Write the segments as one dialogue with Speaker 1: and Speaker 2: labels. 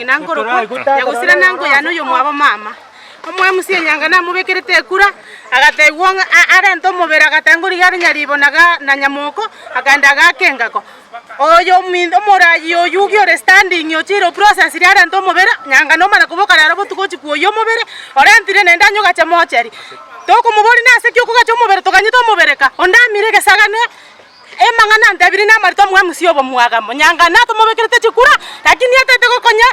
Speaker 1: nangoro ya gusira nango ya no yo mwabo mama omwe musie nyanga na mubekirite kura agategwo arento mubera gatanguri gari nyaribonaga na nyamoko aganda gakengako oyo mindo morayi oyugi ore standing yo chiro process ri arento mubera nyanga no mana kuboka raro butugochi kuyo mubere orentire nenda nyoga cha mocheri toko mubori na sekyo kuga cho mubere tokanyito mubereka onda mirege sagane emangana ndabiri na marito mwa musio bo mwaga nyanga na to mubekirite chikura lakini atete kokonya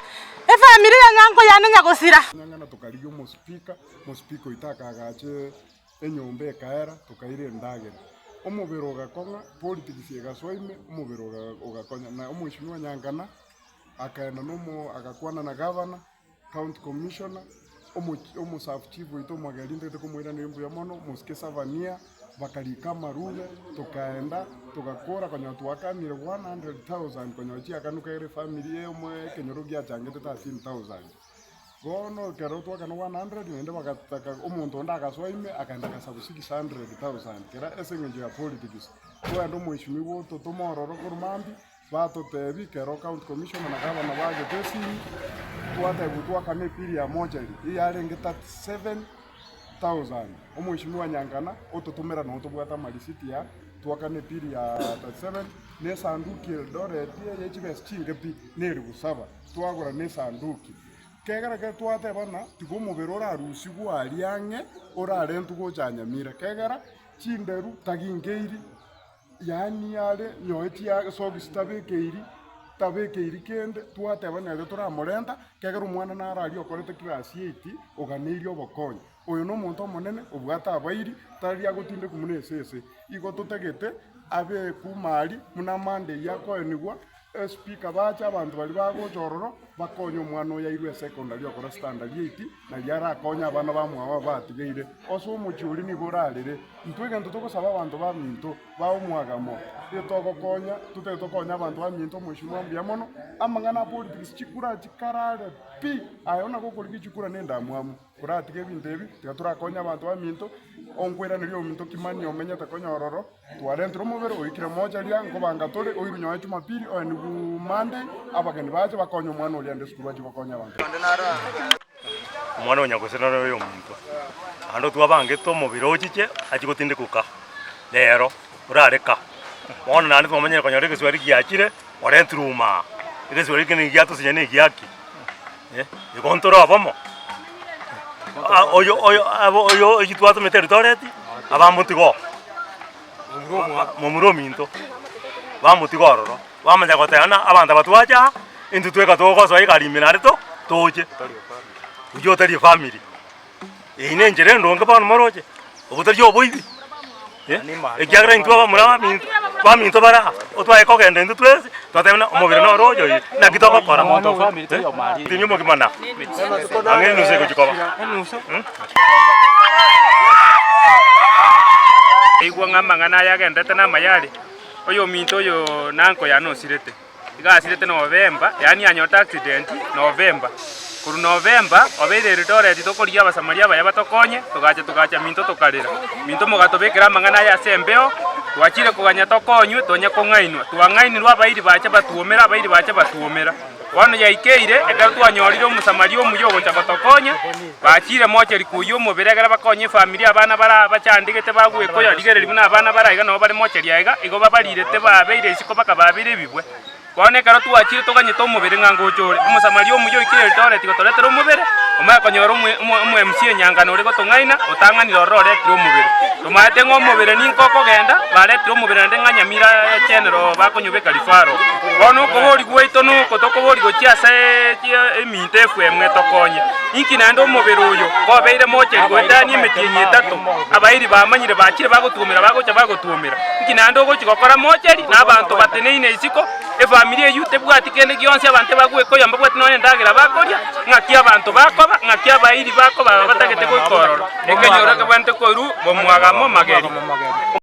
Speaker 1: efamily ya nyango yana nyagosira
Speaker 2: nyangana tukariyo muspika itaka agache enyombe ekaera tukaire ndagera omubero gakonga politics yegaswaime omubero ogakonya na omwishimwa nyangana akaenda nomo agakwana na governor county commissioner omo staff chief ito magalinde tukumwira nembu ya mono muske savania bakalika maruge tukaenda tukakora kwenye watu wakamire 100,000 kwenye wachi akanuka ile family yomwe kenyorogi achangete 13,000 gono kero twakana 100 nende bakataka umuntu onda akaswaime akaenda kasabu 600,000 kera esengenje ya politics kwa ndo mwishimiwo totomororo kurumambi bato tebi kero county commissioner na gavana baje tesi twakane pili ya moja ili yarenge 37,000 omwishimiwa nyangana ototomera no tobwata malisiti ya twakane pili ya 37 ne sanduki Eldoret ya HBS chingepi neri busaba twagora ne sanduki kegara ke twate bana tiko mubero ra rusi gwali ange ora rentu go chanyamira kegara chinderu tagingeiri yani yale nyoeti ya tabekeiri kende twate bana de tora morenta kegara umwana na rali okorete class 8 oganiri obokonya oyo no muntu monene obwata abairi tari agotinde kumunese igo tutegete abe kumali muna mande yakoenigwa speaker bacha abantu bali bagochororo bakonya omwana oyairwe secondary okora standard 8 na yara akonya abana bamwa batigeire oso omuchuri ni borarere ntwege ntutokosaba abantu baminto baomwagamo etogokonya tutetokonya abantu baminto mwishimwa mbiamono amangana politics chikura chikarare pi ayona gokorigi chikura nenda mwamu kuratige bindebi turakonya abantu baminto onkwera niri ominto kimani omenya takonya ororo twarentro mubero oikira moja lia ngobanga tole oirunyo wa Jumapili oni Monday abageni baje bakonya omwana oliande skulu baje bakonya abantu
Speaker 3: omwana onyagosera yo ominto ando twabange to mubiro ochiche achigotinde kuka lero urareka mwana nani twamenye konya rege swari giachire orentruma ire swari kene giato senyane giaki ikontoro abamo oyo yitwato meter toreti abamutigo momuro minto bamutigororo bamanya gotana abanda batwaja intu tweka togoso igari minarito toje ujo tari family ine njere ndonga pa moroje obutari oboibi ekiagra intu baminto bara otwaye kogende intu twese twatena omubiri no rojo na kitoko kora moto family to yomari tinyumo kimana angeni nuse kujikoba
Speaker 4: igwa ngamangana yagendete na mayari oyo minto yo nanko ya no sirete igasirete November yani anyota accident November kuru November obeire Eldoret tokoria abasamaria baya batokonye tugacha minto tokarira minto mugatobekera mangana ya sembeo twachire kuganya tokonywe tonya kongainwa twangainirwa abairi bacha batuomera wano yaikeire egatwanyorire omusamaria omuyo ogoncha batokonye bachire mocheri kuyo mubiregera bakonye familia abana bara bachandigete bagwekoya rigereri buna abana baraiga no bari mocheri aiga igo babarirete babeire isiko bakababire bibwe kone karo twachire toganyita omubere ngango chore omusamaria omuyo ikire Eldoret gotoretera omubere omaya konyora omu MC nyangana ore gotongaina otanganira ororetira omubere tomate ng'omubere ninkoko genda baretira omubere nde nganyamira general bakonyubeka rifaro bono kobori gweito nuko tokobori gochiasa eminto efwemwe tokonye inki nande omubere oyo kobeire mocheri gwetani emetienyi etatu abairi bamanyire bachire bagotuomera bagocha bagotuomera inki nande ogochi gokora mocheri na abantu bateneine isiko efamilia yute bwati kende gionse abantu bagwekoya mbabwati none ndagira bakoria ngaki abantu bakoba ngaki abairi bakoba batagete gokororo ekenyora kabante koru bomwagamo mageri